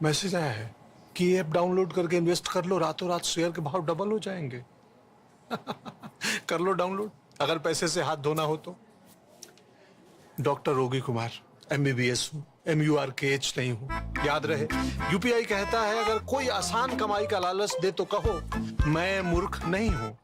मैसेज आया है कि ये ऐप डाउनलोड करके इन्वेस्ट कर लो, रातों रात शेयर के भाव डबल हो जाएंगे। कर लो डाउनलोड, अगर पैसे से हाथ धोना हो तो। डॉक्टर रोगी कुमार, MBBS हूँ, MURKH नहीं हूँ। याद रहे, UPI कहता है अगर कोई आसान कमाई का लालच दे तो कहो मैं मूर्ख नहीं हूँ।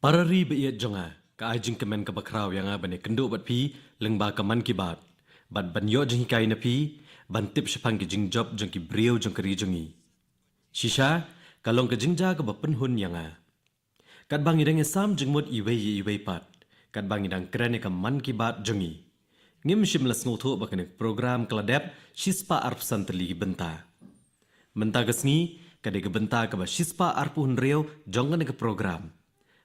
Parari beiyat jonga ka ajing kemen ka bakraw yang bane kendo bat pi lengba kaman ki bat banyo jeng kai na pi ban tip sepang ki jing job jeng ki brio jeng keri jengi shisha kalong ka jingja ka bapen hun yang kat bang idang sam jeng mod iwei pat kat bang idang kren ka man ki bat jengi ngim shim las ngotho bakane program kladep shispa arp santli benta menta gasngi kade ka benta ka ba shispa arpu hun reo jongan ka program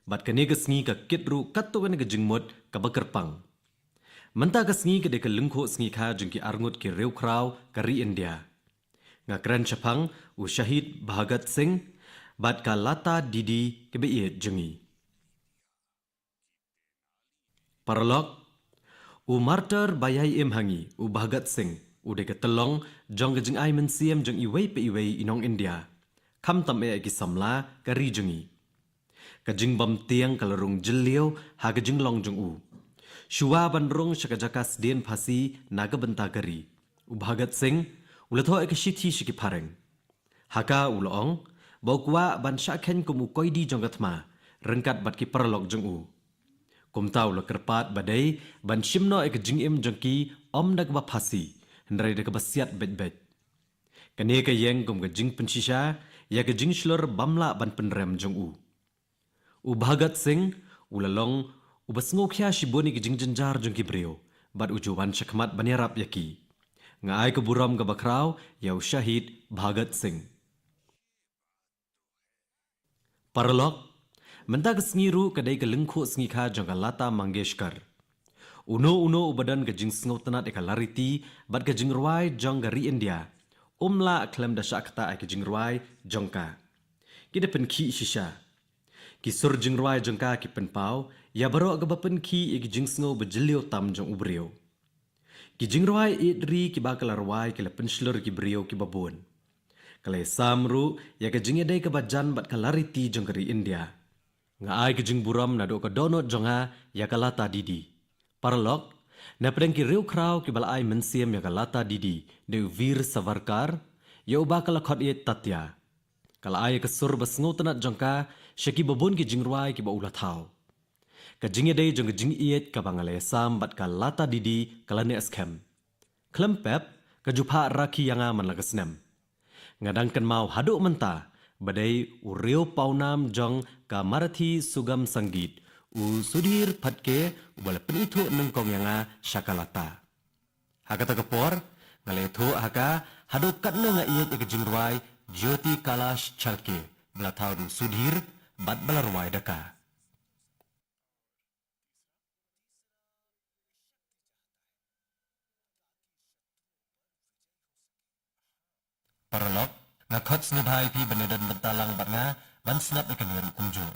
bat kane gasngi ka kitru katto kane ka jingmot ka bakerpang menta gasngi kade ka lengkho sngi kha jengki arngut ki reu kraw ka ri India nga kran chapang u shahid Bhagat Singh bat ka lata didi ke be jengi paralog u martyr bayai hangi u Bhagat Singh u de ka telong jong jeng ai men siem jeng iwei pe iwei inong India kham tam e ki samla ka ri jengi ka jing bam tiang kalarung jeliau ha ka jing long jeng u shuwa ban rong shakajakas den phasi naga benta gari u Bhagat Singh ulatho ek shithi shiki pareng haka ulong bokwa ban shakhen kum u koidi jongatma rengkat bat ki paralog jeng u kumtau lo kerpat badai ban shimno ek jing im jengki om dak ba phasi ndrai dak basiat bet kane ka yeng kum ka jing penshisha ya ka jing shlor bamla ban penrem jeng u Bhagat Singh ulalong ubasngokhya shiboni ki jingjanjar jengki brio bat ujuwan shakmat banyarap yaki ngai ke buram ke bakraw yau Shahid Bhagat Singh paralog mentak sngiru kadai ke lengkho sngi-kha jangka Lata Mangeshkar uno ubadan ke jing sngotanat eka lariti bat ke jing ruai jong gari India umla klem da shakta ke jing ruai jongka kide penki shisha ki sur jing ruai jongka ki penpau ya baro ke bapen ki ek jing sngo bejlio tam jong ubrio ki jing ruai idri ki bakal ruai ki lepen shlur ki brio ki babon kale samru ya ke jing edai ke bajan bat kalariti jong gari India nga ai ke jing buram na do ka donot jonga ya ka Lata didi paralog na pedang ki riu kraw ki balai mensiem ya ka Lata didi de Veer Savarkar ya bakal khot ye tatya kala ai ke sur basngotanat jongka shaki babon ki jing ruai ki ba ulathau ka jing edai jong jing iet ka bangale sam bat ka Lata didi kalane askem klempep ka jupha rakhi yanga man lagasnem ngadangkan mau haduk menta badai ureo paunam jong ka Marathi Sugam Sangeet u Sudhir Phatke wala penithu nengkong yanga shakalata hakata kapor ngale tho haka haduk katna nga iet ek jingruai Jyoti Kalash Chalke blathau Sudhir bat balarwai daka paralog ngakhat snabhai pi benedan bentalang batnga ban snap ikan yeru kumjo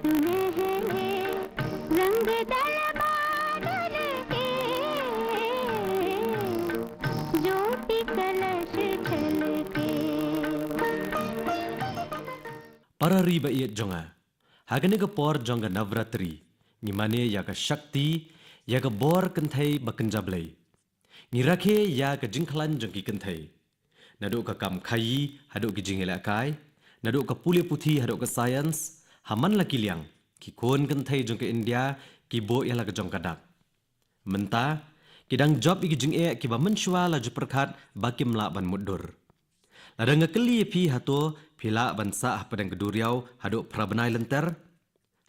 सुनहरे रंग दल बादल के ज्योति कलश छलके Para riba iat jonga. Hagane ka por jonga navratri. Ngimane ya ka shakti, ya ka bor kenthai bakenjablai. Ngirakhe ya ka jingklan jongki kenthai. Nado ka kam khayi, hado ki jingela kai. Nado ka puli puthi, hado ka science. Haman laki liang. Ki kon kenthai jongka India, ki bo ya la ka jong kadak. Menta, kidang job iki jing e ki ba menshwa la ju perkhat bakim la ban mudur. Ladang keli pi hato pila ban sa padang keduriau hado prabanai lenter.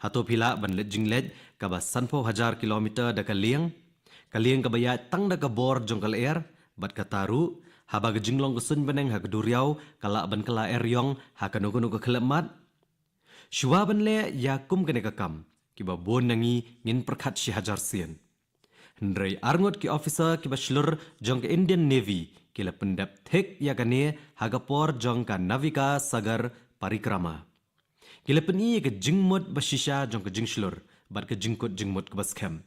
Hato pila ban let jinglet ka ba sanpo 1000 kilometer da kaliang. Kaliang ka baya tang da ka bor jongkal air bat kataru haba ka jinglong kusun baneng ha keduriau kala ban kala air yong ha kanu ka khlemat. Shwa ban le ya kum kene ka kam ki ba bon nangi ngin perkhat si 1000 sien. Hendrai arngot ki officer ki ba shlur jong ka Indian Navy kila pendap thek ya kane hagapor jong ka Navika Sagar Parikrama. Kila peni ke jingmut bashisha jong ka jingshlur bat ka jingkut jingmut ka baskem.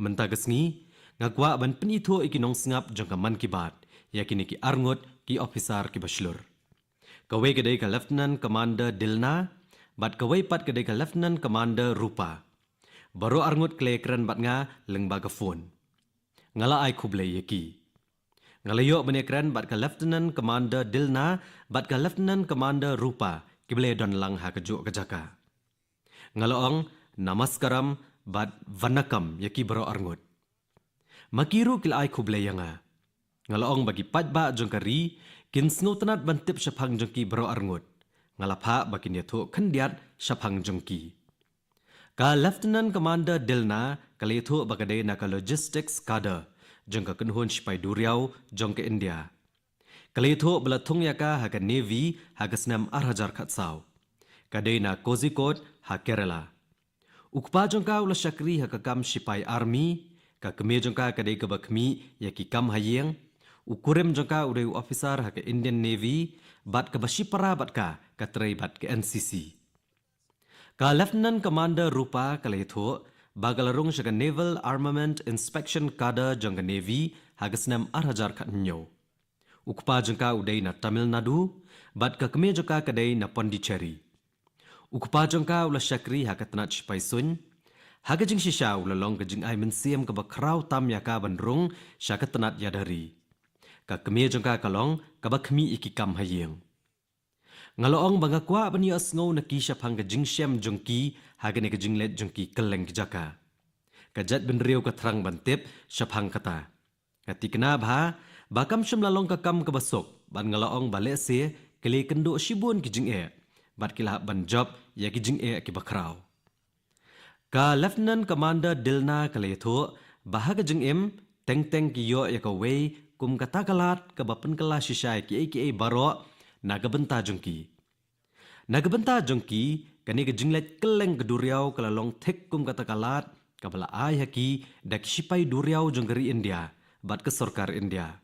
Menta gasngi ngagwa ban peni tho ikinong sngap jong ka man ki bat ya kini ki arngot ki officer ki bashlur. Kawai kedai ka Lieutenant Commander Dilna bat kawai pat kedai ka Lieutenant Commander Rupa. Baru arngot klekran bat nga lengba ka phone. Ngala ai kublai yaki. Ngalayo benekran bat ka Lieutenant Commander Dilna bat ka Lieutenant Commander Rupa kible don lang ha keju kejaka. Ngalaong namaskaram bat vanakam yaki baro arngot. Makiru kil ai kublai yanga. Ngalaong bagi patba jongkari kin snautanat bantip syapang jongki baro arngot. Ngalapha bakin yatho khandiat syapang jongki. Ka Lieutenant Commander Dilna kalitho bagade na ka logistics kada jongka kenhun sipai duriau jongka India. Kalitho belatung yaka ha ka Navy ha ka snam 8000 khatsau. Kadai na Kozhikode ha Kerala. Ukpa jongka ula syakri ha ka kam sipai army ka keme jongka kadai ka bakmi yaki kam hayeng. Ukurem jongka udai officer ha ka Indian Navy bat ka basipara bat ka katrai bat ka NCC. Ka Lieutenant Commander Rupa kalitho bagalarung sa Naval Armament Inspection Kada jongka Navy hagasnam 8000 khatnyo. Ukpa jongka udai na Tamil Nadu bat ka keme jongka kadai na Pondicherry. Ukpa jongka ula syakri hakatnat spaisun hagajing shisha ula long kajing ai mensiam ka bakrau tam yaka bandrung syakatnat yadari. Ka keme jongka kalong ka bakmi ikikam hayeng. Ngaloong bangakwa bani asngau na kisha pangka jingshem jongki hagane ka jinglet jongki keleng jaka. Kajat benriu ka terang bantip syapang kata. Katikna bha bakam syam lalong ka kam ka basok ban ngaloong bale se kele kendo shibun ki jing e bat kila ban job ya ki jing e ki bakrau. Ka Lieutenant Commander Dilna kaletho bahaga jing em teng ki yo ya ka wei kum kata kalat ka bapen kala shisha ki baro nagabenta jongki. Nagabenta jongki kani ke jinglet keleng keduriau kalalong thek kum kata kalat kabala ai haki dak sipai duriau jonggari India bat ke sarkar India.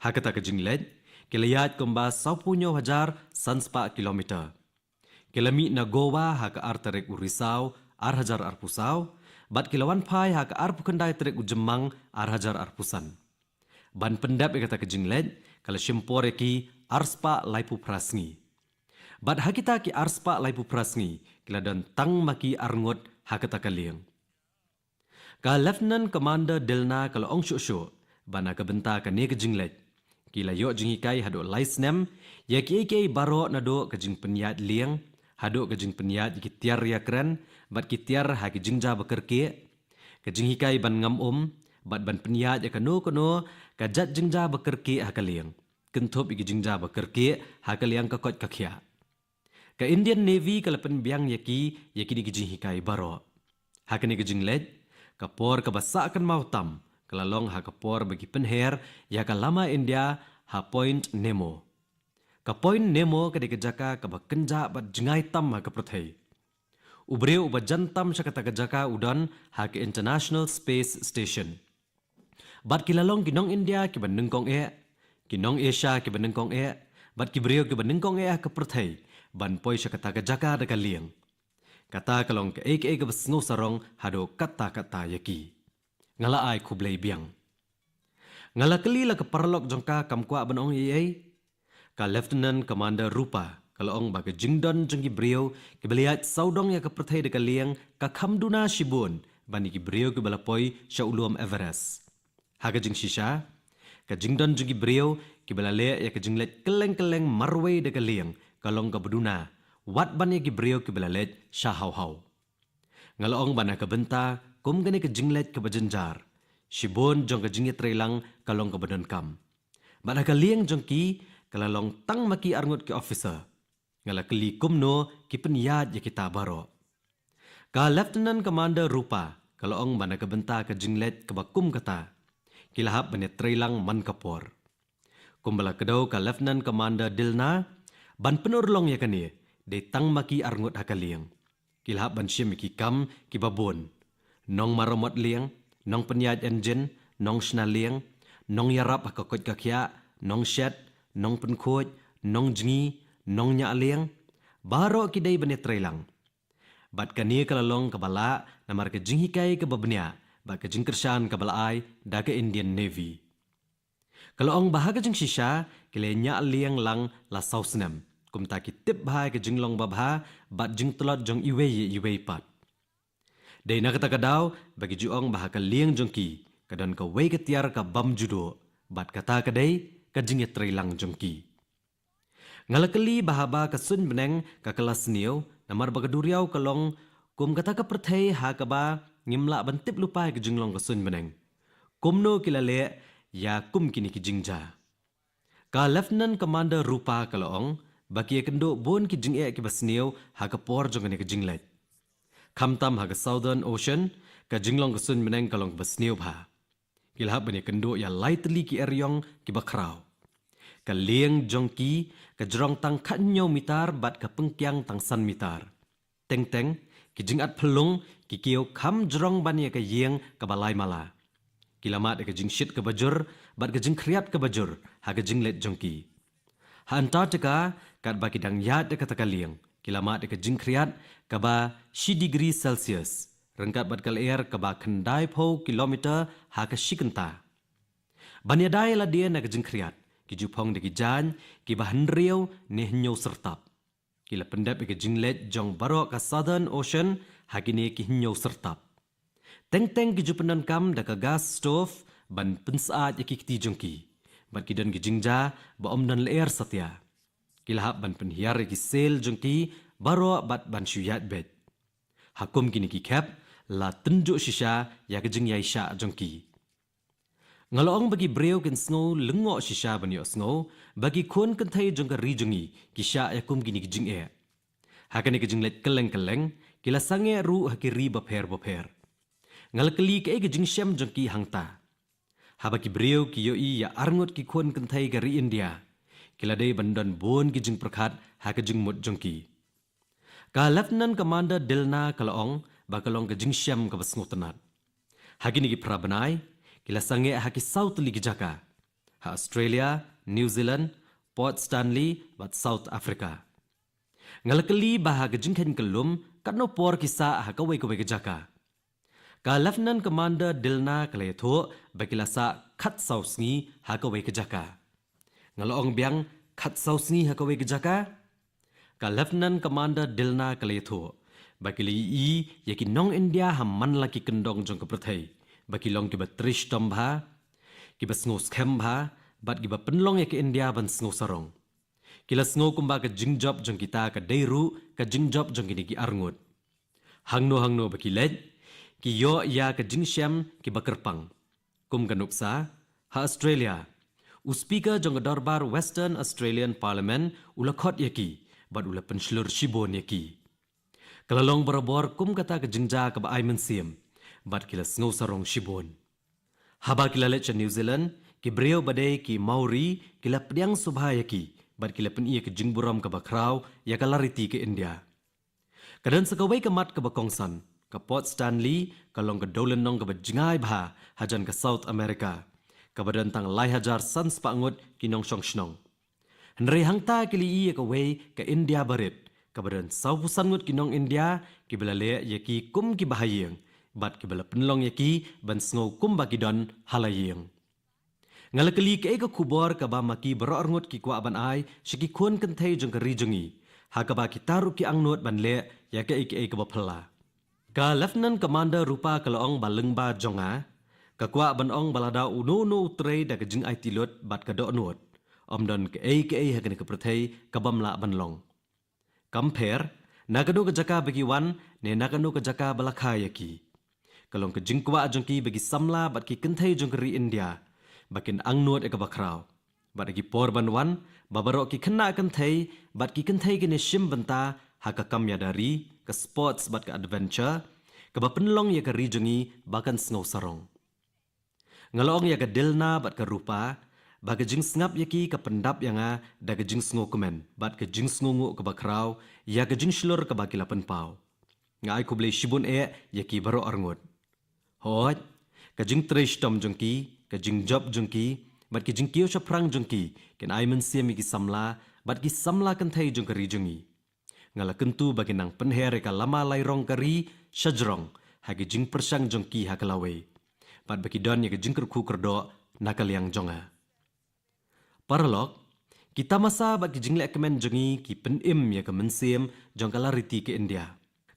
Hakata ke jinglet kelayat kumba 10,000 sanspa kilometer. Kelami na Goa haka artarek urisau 1000 arpusau bat kilawan pai haka arpukandai trek ujemang 1000 arpusan. Ban pendap kata ke jinglet kala shimpore ki arspa laipu prasngi. Bat hakita ki arspa laipu prasngi kila dan tang maki arngot hakata kaliang. Ka Lieutenant Commander Dilna kala ong syuk bana ka benta ka ne ka jinglet. Kila yo jingikai hado laisnem ya ki baro nado ka jing penyat liang hado ka jing penyat ki tiar yakran bat ki tiar ha ki jingja bekerke ka jingikai ban ngam bat ban penyat ya kano ka jat jingja bekerke ha kaliang. Kentup iki jingja bekerke hakal yang kakot kakia. Ka Indian Navy kalapan biang yaki di kijing hikai baro. Hakani kijing led kapor kabasa akan mautam kalalong hakapor bagi penher ya kalama India ha Point Nemo. Ka Point Nemo kadi kejaka kabakenja bat jengai tam ha kaprothai. Ubreu uba jantam syakata kejaka udan ha ke International Space Station. Bat kilalong kinong India ki bandengkong Kinong Asia ki benengkong bat kibreo ki benengkong ke perthai ban poi syakata ka jaka da kaliang. Kata kalong ke ek besngo sarong hado kata-kata yaki. Ngala ai kublai biang. Ngala keli la ke parlok jongka kamkwa benong iei. Ka Lieutenant Commander Rupa kalong baga jingdon jengki brio ke beliat saudong ya ke pertai de kaliang ka kamduna shibun bani ki brio ke balapoi sya ulum Everest. Haga jing shisha ka jingdon jengki brio ke balale ya ke jinglet keleng-keleng marway de kaliang kalong ka beduna. Wat ban ki brio ke belalet sya hau-hau. Ngalaong bana ke benta, kum gani ke jinglet ke bajenjar. Shibon jong ke jingit relang kalong ke badan kam. Bana ke liang jong ki, kalalong tang maki arngut ke officer. Ngala keli kum no ki penyad ya kita baro. Ka Lieutenant Commander Rupa, kalaong bana ke benta ke jinglet ke bakum kata. Kilahap bani relang man kapor. Kumbala kedau ka Lieutenant Commander Dilna, ban penurlong ya kani. De tang maki arngut hakaliang. Kilhap ban syem ki kam ki babon. Nong maromot liang, nong penyaj engine, nong shna liang, nong yarap hakakot kakya, nong shed, nong penkoj, nong jengi, nong nya liang. Baro kidai benet relang. Bat kani kalalong kabala namar ke jinghikai ke babnya, bat ke jingkersan kabala ai da ke Indian Navy. Kalong bahaga jing shisha kile nya liang lang la sausnem. Kum taki tip bahai ke jinglong babha bat jing telot jong iwei pat. Dei nak kata kadau bagi juong bahaka liang jongki kadan ka wei ketiar ka bam judo bat kata kadai ka jing lang jongki. Ngalakeli bahaba ka sun beneng ka kelas niu namar bagaduriau kalong kum kata ka perthai ha ka ba ngimla bantip lupa ke jinglong ka sun beneng. Kum no kilale ya kum kini ki jingja. Ka Lieutenant Commander Rupa kalong baki kendo bon ki jing ki basneo ha ka por jong ke jinglet. Kamtam ha ka Southern Ocean ka jinglong ka sun meneng kalong basneo bha. Kilhap bani kendo ya lightly ki eryong ki bakrau. Ka liang jong ki ka jrong tang khanyo mitar bat ka pengkyang tang san mitar. Teng ki jingat pelung ki kiyo kam jrong bani ka yeng ka balai mala. Kilamat ka jing shit ka bajur bat ka jing kriat ka bajur ha ka jinglet jong ki. Ha Antarctica kat baki dang yat dekat kaliang. Kilamat dekat jingkriat kaba 10 degree Celsius. Rengkat bat kal air kaba kendai po kilometer ha ka shikenta. Banyadai la dia nak jingkriat. Ki jupong de ki jan ki bahan riau ne nyo sertap. Kila pendap ke jinglet jong baro ka Southern Ocean ha kini ki nyo sertap. Teng ki jupenan kam da ka gas stove ban pensaat ki kiti jongki. Bat kidan ki jingja ba om dan leer satya. Kilahap ban penhiar ki sel jengki baro bat ban syuyat bet. Hakum kini ki kep la tunjuk shisha ya ke jing yai sya jengki. Ngaloong bagi breu ken sngo lengok shisha ban yo sngo bagi kon kentai jeng ka ri jengi ki sya ya kum kini ki jing e. Hakane ki jinglet keleng kila sange ru hakiri baper. Ngalkeli ke jing syam jengki hangta. Habaki breu ki yoi ya arngut ki kon kentai gari India. Kila day bandan bon ki jing perkat ha ke jing mut jongki. Ka Lieutenant Commander Dilna kalaong bakalong ke jing syam ka basngo tenat. Hagini ki prabanai kila sange ha ki South li ki jaka. Ha Australia, New Zealand, Port Stanley bat South Africa. Ngalakeli bah ke jing ken kelum katno por kisa ha ka wei ke jaka. Ka Lieutenant Commander Dilna kalayatho bakilasa khat sausngi ha ka wei ke jaka. Ngaloong biang khat sausngi ha ka wei ke jaka. Ka Lieutenant Commander Dilna kalayatho bakili yaki nong India hamman laki kendong jong ke perthai. Bakilong ki batrish tombha ki basngos khembha bat ki ba penlong yaki India ban sngo sarong. Kila sngo kumba ka jingjob jong kita ka deiru ka jingjob jong kini ki arngut. Hangno bakilet ki yo ya ke jingsyam ki bakerpang. Kum kanuksa ha Australia. Uspika jong darbar Western Australian Parliament ulakot yaki bat ula penslur shibon yaki. Kalalong barabor kum kata ke jingja ke ba aimen siam bat kila sngo sarong shibon. Haba kila let New Zealand ki breu badai ki Maori kila pediang subha yaki bat kila pen ia ke jingburam ke bakrau ya kalariti ke India. Kadan sekawai ke mat ke bakongsan ke Port Stanley kalong ke dolen nong ke bajingai bha hajan ke South America ke badan tang lai hajar sans pangut ki nong shong shnong. Henry hangta kili iya ke wei ke India barit Kabadan sau pusan ngut kinong India ki belale yaki kum ki bahayeng bat ki bela penlong yaki ban sngo kum bakidon halayeng. Ngalakali ke eka kubor ka ba maki beror ngut ki kwa ban ai shiki kun kan thai jong ka rijongi ha ka ba ki taru ki angnot ban le ya ke eka ba phla. Ka Lieutenant Commander Rupa Kalong balengba jonga ka kwa ban ong balada uno no utre da ka jing ai tilot bat ka do not omdon ke ha ka prathai ka bamla ban long. Compare nagano ka jaka bagi wan ne nagano ka jaka balakha yaki. Kalong ka jingkwa jongki bagi samla bat ki kenthai jong ri India bakin angnot eka bakrau. Bat ki porban wan babaro ki kena kenthai bat ki kenthai ki ne shim benta haka kam yadari ke sports bat ke adventure ke bapenlong ya ke rijongi bakan sngo sarong. Ngalong ya ke delna bat ke rupa baga jing snap yaki ke pendap yanga da ke jing sngo komen bat ke jing sngo ngu ke bakrau ya ke jing shlor ke baki lapen pau. Ngai ku blei shibun yaki baro arngot. Hoj ke jing tresh tom jongki ke jing job jongki bat ke jing kio shaprang jongki ken ai men siam ki samla bat ki samla kan thai jong ke rijongi. Ngala kentu bagi nang penher ka lama lairong kari shajrong hagi jing persang jongki hakalawe bat bagi don ya ke jing kerku kerdo nakaliang jonga. Paralog kita masa bagi jing lek kemen jongi ki penim ya ke mensim jong kalariti ke India.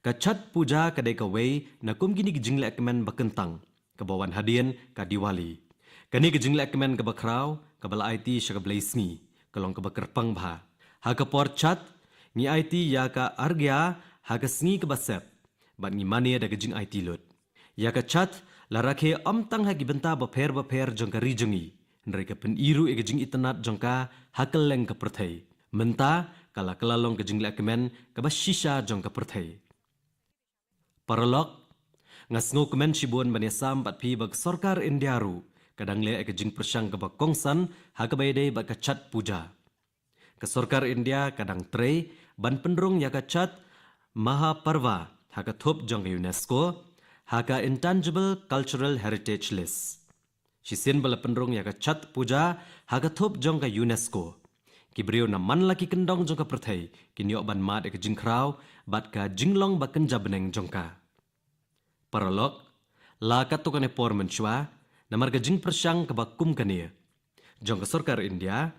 Ka chat puja kadai ka wei na kum gini ki jing lek kemen bakentang ke bawan hadian ka diwali. Kani ke jing lek kemen ke bakrau ke bala IT sya ke blaisni kalong ke bakerpang bha. Ha ke por chat ngi IT ya ka argya ha ke sngi ke basep bat ngi mane da ke jing IT lot. Ya ka chat la rakhe amtang ha ki benta baper jong ka rijongi. Nrai ke peniru e ke jing itanat jong ka hakeleng ke perthai. Menta kala kelalong ke jing lek kemen ke bashisha jong ka perthai. Paralog ngasngo kemen shibun banesam bat pi bag sarkar India ru kadang le ke jing persang ke bakongsan ha ke baide bag ka chat puja. Ke sarkar India kadang tre ban pendrung ya ka chat Mahaparva ha ka thop jong UNESCO ha ka Intangible Cultural Heritage List. Shisin bala pendrung ya ka chat puja ha ka thop jong ka UNESCO. Kibrio na man laki kendong jong ka perthai kinyo ban mat ke jing krau bat ka jinglong baken jabeneng jong ka. Paralog la katukane por menchwa na marga jing persang ka bakum kania. Jong ka sarkar India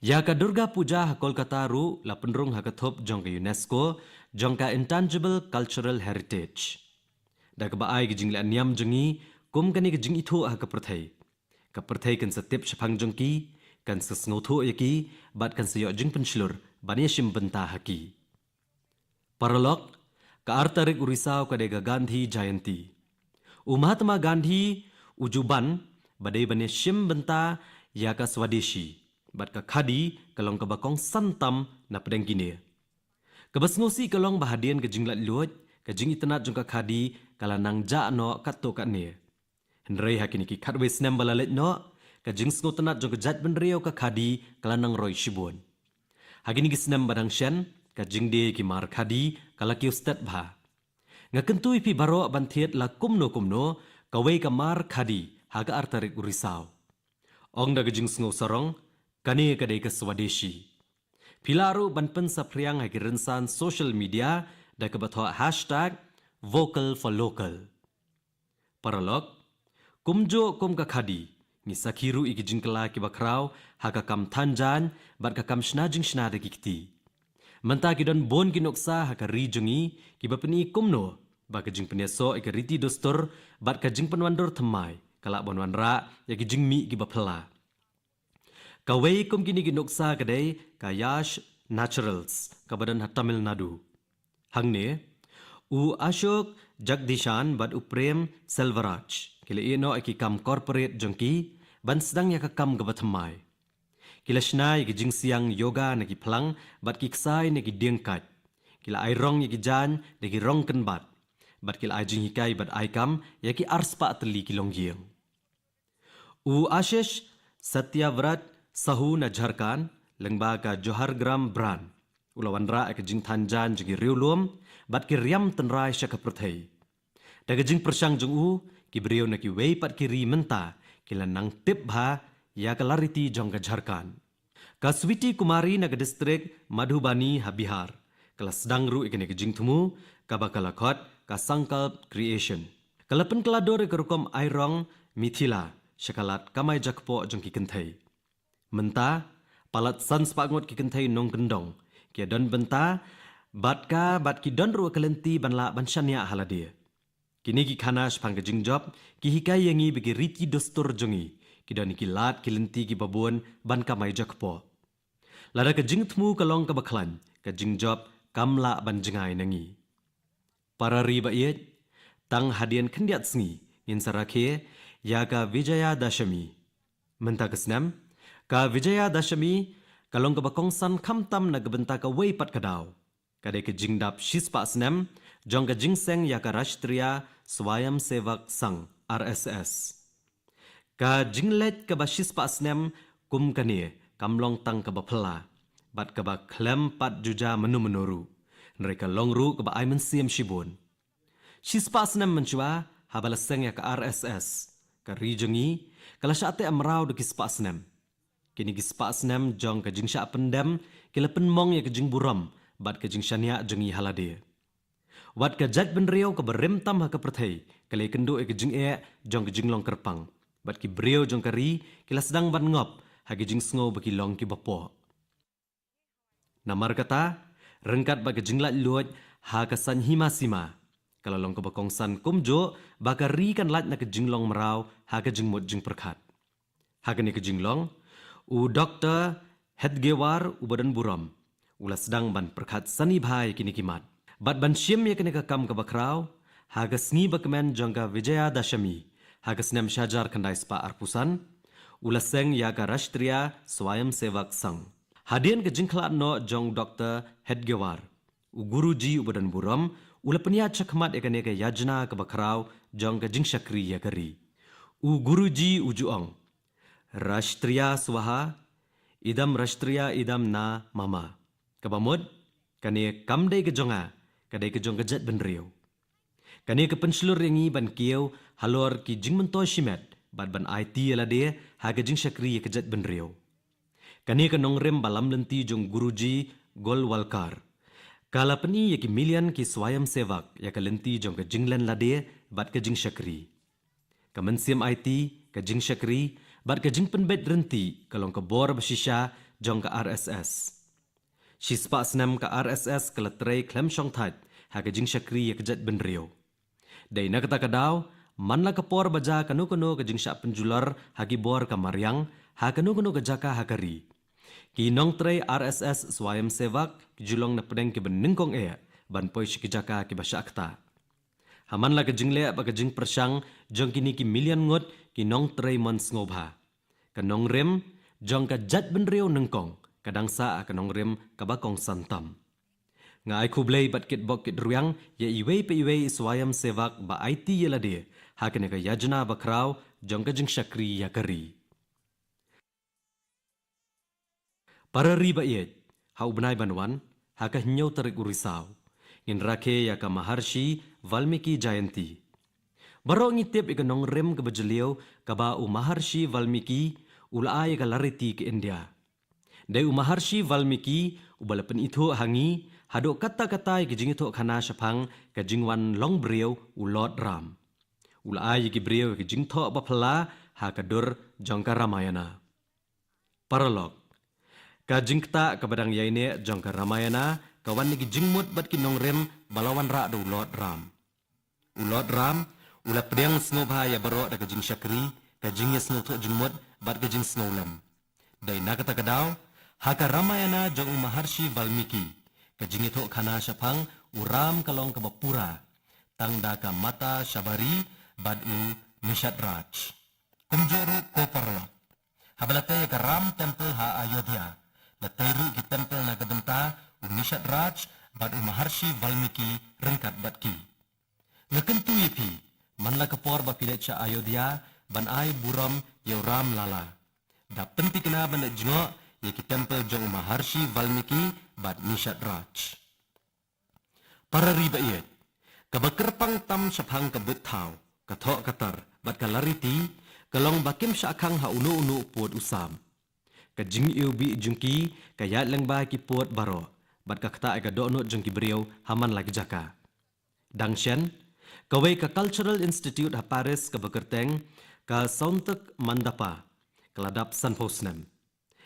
ya ka Durga Puja ha Kolkata ru la pendrung ha ka thop jong ka UNESCO jong ka Intangible Cultural Heritage. Da ka baai ke jing la niam jongi kum kani ke jing itho ha ka perthai. Ka perthai kan setip shapang jongki kan sesngotho yaki bat kan sayo jing penslur baneshim benta haki. Paralog ka artarik urisau ka dega Gandhi Jayanti. Mahatma Gandhi ujuban badai baneshim benta ya ka Swadeshi bat ka khadi kalong ka bakong santam na pedang gine. Ka basngosi kalong bahadian ka jinglat luot ka jing itanat jong ka khadi kala nang ja no katto ka ne. Henry hakini ki khatwe snem balalet no ka jing sngo tanat jong ka jat benreo ka khadi kala nang roi shibun. Hakini ki snem badang shen ka jing de ki mar khadi kala ki ustat bha. Nga kentui pi baro banthiet la kumno ka wei ka mar khadi haga artarik urisau. Ong da ka jing sngo sarong kani ka dei ka Swadeshi. Pilaru banpen sa priang haki rensan social media da ka batho #vocal for local. Paralog kumjo kum ka khadi ni sakhiru igi jingkala ki bakrau ha ka kam thanjan bat ka kam shna de kikti. Menta ki don bon ki noksa ha ka rijongi ki bapni kumno ba ka jing peneso e ka riti dostor bat ka jing penwandor thamai kala bonwanra ya ki jing mi ki bapla. Ka wei kum kini ki noksa ka dei ka Yash Naturals ka badan ha Tamil Nadu. Hangne u Ashok Jagdishan bat uprem Selvaraj kila ino aki kam corporate jongki ban sedang ya ka kam gabathamai. Kila shnai ki jing siang yoga na ki plang bat ki ksai na ki diengkat. Kila ai rong ya ki jan na ki rong kan bat kila ai jing hikai bat ai kam ya ki arspa atli ki longgieng. U Ashish Satyavrat Sahu na Jharkhand lengba ka Johar Gram Bran. Ulawanra ka jing thanjan jigi riulum bat ki riam tenrai syaka perthai. Daga jing persang jong u ki brio na ki wei pat ki ri menta kila nang tip bha ya ka lariti jong ka Jharkhand. Ka Switi Kumari na ka distrik Madhubani ha Bihar kala sedang ru ikene ke jing tumu ka bakala khot ka Sankalp Creation. Kala pen kala dore ke rukom airong mithila shakalat kamai jakpo jong ki kenthai. Menta palat san spagngot ki kenthai nong kendong kia don benta bat ki don ru kalenti banla banshania haladia. Kini ki khana spang ke jing job ki hikai yangi bagi riti dostur jongi ki don ki lat ki lenti ki babun ban kamai jakpo. Lada ke jing tmu kalong ka baklan ke jing job kamla ban jengai nangi. Para riba iet tang hadian kendiat sengi in sarakhe ya ka Vijaya Dashami. Menta kesnam ka Vijaya Dashami kalong ka bakongsan kamtam na gebenta ka wei pat kadau. Kadai ke jing dap shispa snam jong ka jing seng ya ka Rashtriya Swayam Sevak Sang RSS. Ka jinglet ka ba shispa snam kum kane kamlong tang ka ba phla bat ka ba klem pat juja menu-menuru. Mereka longru ke ba aimen siam shibun. Shispa snam menchua habala seng ya ka RSS. Ka rijongi kala syate amrau de kispa snam. Kini kispa snam jong ka jing sya pendam kila penmong ya ka jing buram bat ka jing syania jongi halade. Wat ka jat benriau ka berem tam ha ka perthai kala kendo ya ka jing jong ka jing long kerpang. Bat ki brio jong kari kila sedang ban ngop ha ka jing sngo baki long ki bapo. Namar kata rengkat bagi jinglat luat ha kasan hima sima. Kalau long kebakong san kumjo baka rikan lat na ke jinglong merau ha ke jingmut jing perkat. Ha ke ni ke jinglong u Dr. Hedgewar u badan buram. Ula sedang ban perkat sani bhai kini kimat. Bat ban syim ya kini ke kam ke bakrau ha ke sngi bakmen jongka Vijaya Dashami. Ha ke snem syajar kandai spa arpusan. Ula seng ya ka Rashtriya Swayam Sevak Sang. Hadian ke jingklat no jong Dr. Hedgewar. U Guruji u badan buram, ula penia chakmat ekane ke yajna ke bakrau jong ke jing syakri ya kari. U Guruji u juong. Rashtriya Swaha, idam Rashtriya idam na mama. Kabamud, kane kamdai ke jonga, kadai ke jong ke jat benriau. Kane ke penslur yangi ban kiau halor ki jing mentoy shimet, bat ban IT alade ha ke jing syakri ya ke jat benriau. Kani ke nongrem balam lenti jong Guruji Golwalkar. Kala peni ya ki milian ki Swayam Sevak ya ke lenti jong ke jinglan lade bat ke jing syakri. Ke mensiam IT ke jing syakri bat ke jing penbet renti kalong ke bor bersisha jong ke RSS. Shispa senam ke RSS ke letrai klem syong tat ha ke jing syakri ya ke jat benriau. Dai na kata kadau manla ke por baja kanu-kanu ke jing syak penjular hagi bor ke Maryang ha kanu-kanu ke jaka hakari. Ki nong tray RSS Swayam Sevak ki julong na pedeng ki benengkong ban poi ki jaka ki basya akta. Haman la ke jingle ba ke jing persang jong kini ki milian ngot ki nong tray mon ngobha. Ka nong rem jong ka jat benriau nengkong kadang sa ka nong rem ka bakong santam. Nga ai kublay bat kit bok kit ruyang ya iwei pe iwei Swayam Sevak ba IT yelade ha kene ka yajna bakrau jong ka jing syakri ya kari. Para riba iet, hau benai banwan, haka hinyau tarik urisau, in rake ya ka Maharshi Valmiki Jayanti. Baro ngitip ika nong rem ke bajeliau ka ba u Maharshi Valmiki ulai ka lariti ke India. Dai u Maharshi Valmiki ubalapan itu hangi, hadok kata-kata ke jing itu khana syapang ke jingwan long briau u Lord Ram. Ulai ke briau ke jing to bapala haka dur jongka Ramayana. Paralog. Ka jingkta ka badang yaine jongka Ramayana kawan ni jingmut bat ki nongrem balawan ra do Lord Ram. U Lord Ram ula pedang snobha ya baro da ka jing syakri ka jingya snow to jingmut bat ka jing snowlam. Dai na kata kadau haka Ramayana jong u Maharshi Valmiki ka jing to khana syapang u Ram kalong ka bapura tang da ka mata syabari bat u Nishat Raj. Kumjuru ko parla. Habalate ka Ram temple ha Ayodhya. Latairu ki tempel na kadenta u Nishat Raj bat u Maharshi Valmiki rengkat bat ki. Ngakentu ipi manla kapor ba pilet sya Ayodhya ban ai buram yau Ram lala. Da penti kena ban jingo ya ki tempel jong u Maharshi Valmiki bat Nishat Raj. Para riba iet kabakerpang tam syapang kabut tau kathok katar bat kalariti kalong bakim syakang ha unu-unu puot usam. Kajing iubi jungki kayat lang ba ki puot baro bat ka kata ka do no jeng ki brio haman lagi jaka. Dangshen kawai ka Cultural Institute ha Paris ka bekerteng ka Sauntek Mandapa keladap San Posnem.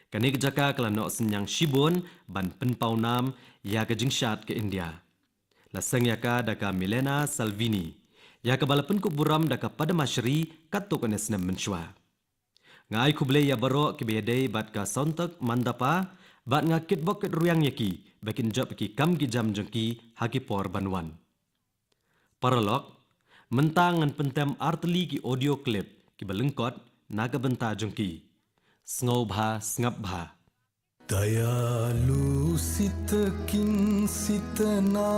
Kanik jaka kelano senyang Shibun ban penpau nam ya ke jingshat ke India. Laseng ya ka daka Milena Salvini ya ke balapan ku buram daka pada masyri kato kenesnem mensyua. Ngai kuble ya baro ke bedai bat ka Sauntek Mandapa bat ngakit bokit ruyang yaki bakin job ki kam ki jam jengki haki por banwan. Paralog mentang ngan pentem arteli ki audio clip ki belengkot naga benta jengki. Sngau bha sngap bha. Dayalu sitakin sitana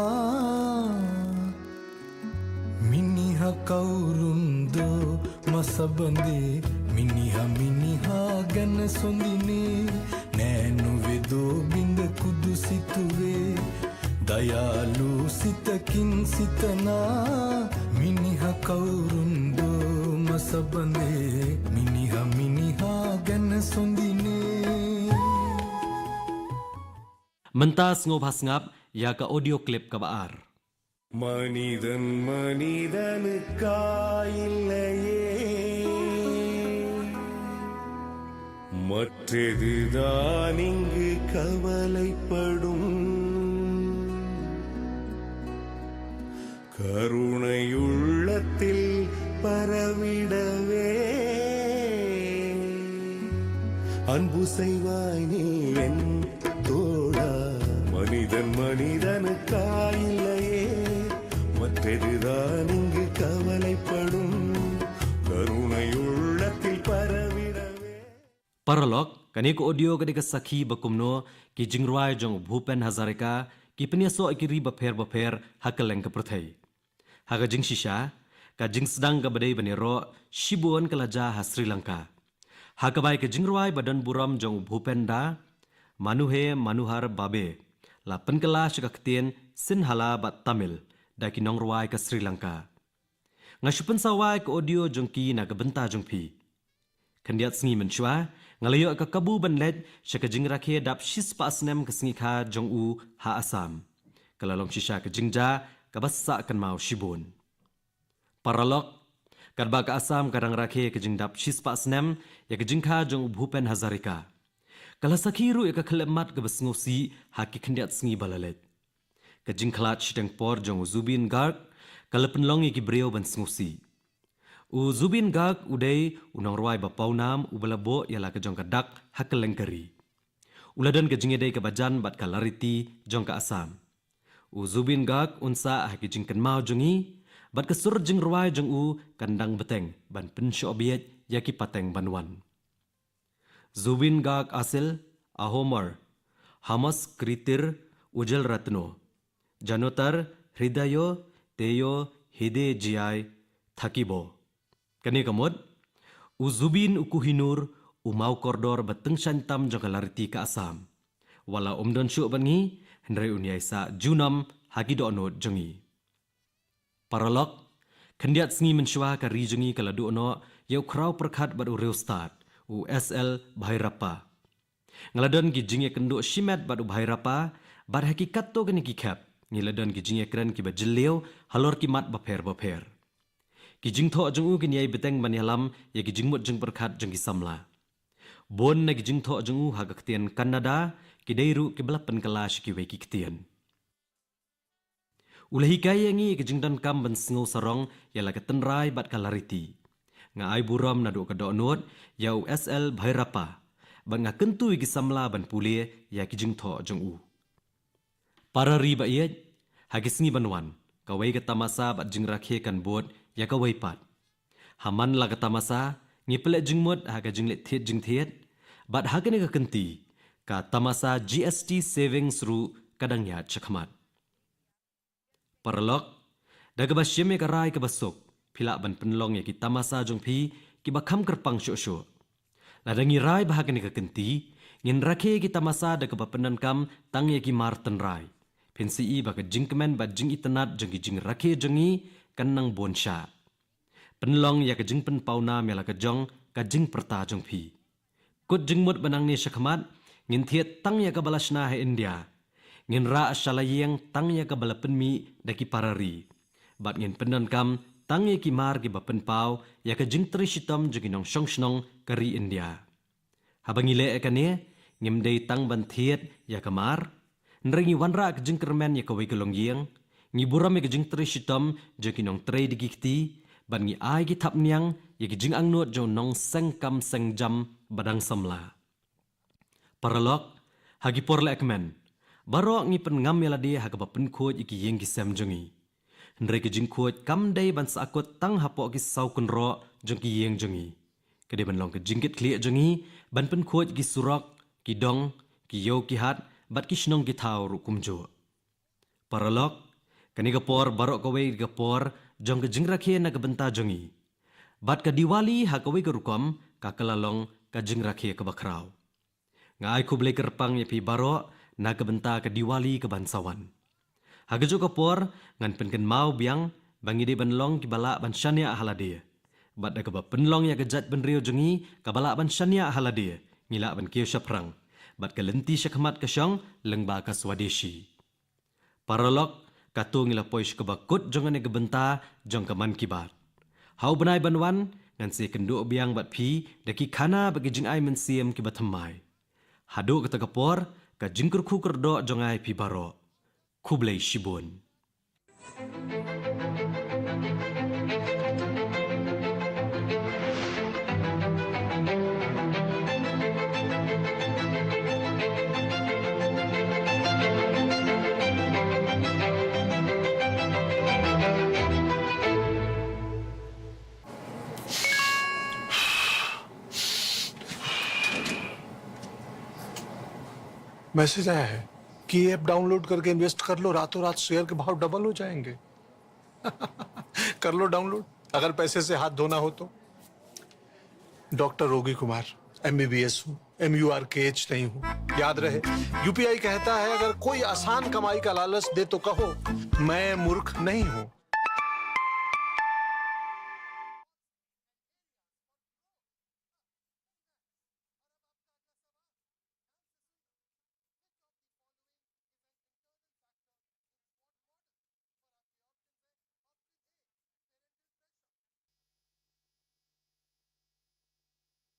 Miniha kaurundo masa bande Miniha gana sondine Nenu vedo binda kudu situve Dayalu sitakin sitana Miniha kaurundo masa bande Miniha gana sondine Mentas ngau bha sngap ya ka audio clip ka baar. மனிதன் மனிதனுக்காயில்லையே மற்றதுதான் இங்கு கவலைப்படும் கருணையுள்ளத்தில் பரவிடவே அன்பு செய்வாய் நீ என் தோழா மனிதன் மனிதனுக்காயில்லையே மற்றதுதான் இங்கு கவலைப்படும் கருணையுள்ளத்தில் பரவிடவே. Paralog kani ko audio kani ka sakhi bakumno ki jingruai jong Bhupen Hazarika ki penyaso akiri baper hakaleng ka prathai. Haga jing shisha ka jing sedang ka badai banero Shibun kalaja ha Sri Lanka. Hakabai ka jingruai badan buram jong Bhupenda Manuhe Manuhar Babe la penkala syakaktin Sinhala bat Tamil da kinong ruai ka Sri Lanka. Ngashupen sawai ka audio jongki na kabenta jongpi. Kandiat sengi mensyua ngalayo ka kabu banlet syaka jingrakhe dap shis pasnem ka sengi kha jong u ha Asam. Kalalong shisha ka jingja ka bassa kan mau Shibun. Paralog kadba ka Asam kadang rakhe ka jingdap shis pasnem ya ka jingkha jong Bhupen Hazarika. Kala sakhiru ya ka khalemat ka basngosi ha ki kandiat sengi balalet. Ka jingkhalat shiteng por jong Zubin Garg kala penlong ki breo ban sngusi. U Zubin Garg udai unang ruai bapau nam ubalabo yala ka jong ka dak hakalengkari. Uladan ka jingedai ka bajan bat ka lariti jong ka Asam. U Zubin Garg unsa ha ki jingkan mau jongi bat ka sur jing ruai jong u kandang beteng ban pensyo obiet ya ki pateng banwan. Zubin Garg asil Ahomar Hamas Kritir Ujal Ratno Janotar Hridayo Teyo Hide Jiai Thakibo. Kani kamod Uzubin ukuhinur umau kordor bateng shantam jagalariti ka Asam. Wala umdon syuk bangi hendrai uniaisa junam hagidono jengi. Paralog kandiat sengi mensyua ka rijengi kaladu ono yau krau perkat bat ureu start USL Bhairapa. Ngaladon ki jingye kendo shimet bat Bhairapa bat hakikat to kani ki khap. Ngiladon ki jingye kren ki bajeliu halor ki mat baper. Ki jing tho jung u ki nyai beteng banyalam ya ki jingmut jeng perkat jeng ki samla. Bon na ki jing tho jung u hagaktian Kanada ki deiru ki belapan kalash ki wei ki ktian. Ulahi kaya ngi ki jing dan kam ban sngau sarong ya la ketenrai bat kalariti. Nga ai buram na do ka do not ya USL Bhairapa ban nga kentui ki samla ban pule ya ki jing tho jung u. Para riba iet hagisngi banwan kawai ka tamasa bat jing rakhe kan bot ya kawai pat. Haman la ka tamasa ngipele jingmut haga jinglet thiet bat hagane ka kenti ka tamasa GST savings ru kadang ya chakmat. Paralog daga basyeme ka rai ka basok pila ban penlong ya ki tamasa jongpi ki bakham kerpang syo. Ladangi rai bahagane ka kenti ngin rakhe ki tamasa daga bapenan kam tang ya ki marten rai. Pensi i baka jingkemen bat jing itenat jengi jing rakhe jengi kanang bonsha. Penlong ya ka jing pen pauna mela ka jong ka jing perta jongpi. Kut jingmut banang ni syakmat ngin thiet tang ya ka balashna he India. Ngin ra asyalayeng tangya ka balapen mi daki parari. Bat ngin penan kam tangya ki mar ki bapen pau ya ka jing tri shitam joginong shongshnong kari India. Habangile ekane ngimdei tang ban thiet ya ka mar. Nrengi wanra ka jing kermen ya ka wai kalong yeng. Ngi buram ya ka jing tri shitam joginong tre digikti. Ban ngi ai ki thap niang ya ki jing angnot jo nong seng kam seng jam badang samla. Paralok hagi porle ekmen. Baro ngi pen ngam yalade haga bapen khoj iki yeng ki sem jongi. Ndre ki jing khoj kam dei ban sakot tang hapo ki sau kun ro jong ki yeng jongi. Kede ban long ke jingkit kli jongi ban pen khoj ki surak ki dong ki yo ki hat bat ki shnong ki thau ru kumjo. Paralok kani gapor baro kawe gapor jong ke jing rakhe na benta jongi. Bat ka Diwali ha kawe ka rukom ka kalalong ka jing rakhe ka bakrau. Ngai ku blai kerpang ya pi baro na benta ka Diwali ka bansawan. Hagajo kapor ngan penken mau biang bangi de banlong ki bala ban shania halade. Bat da ka ba penlong ya gajat ben rio jongi ka bala ban shania halade ngila ban kiyo shaprang. Bat ka lenti syakmat ka syong lengba ka swadeshi. Paralok kato ngila poish ka bakut jongan ya benta jong ka man kibat. Hau benai banwan ngan se kendo biang bat pi daki khana bagi jing ai men siem ki bathamai. Hado kata kapor ka jingkur khu kerdo jongai pi baro. Kublai Shibun. Message आया है कि ये app download करके इन्वेस्ट कर लो, रातों रात शेयर के भाव डबल हो जाएंगे। कर लो डाउनलोड, अगर पैसे से हाथ धोना हो तो। डॉक्टर रोगी कुमार, MBBS हूँ, MURKH नहीं हूँ। याद रहे, UPI कहता है अगर कोई आसान कमाई का लालच दे तो कहो मैं मूर्ख नहीं हूँ।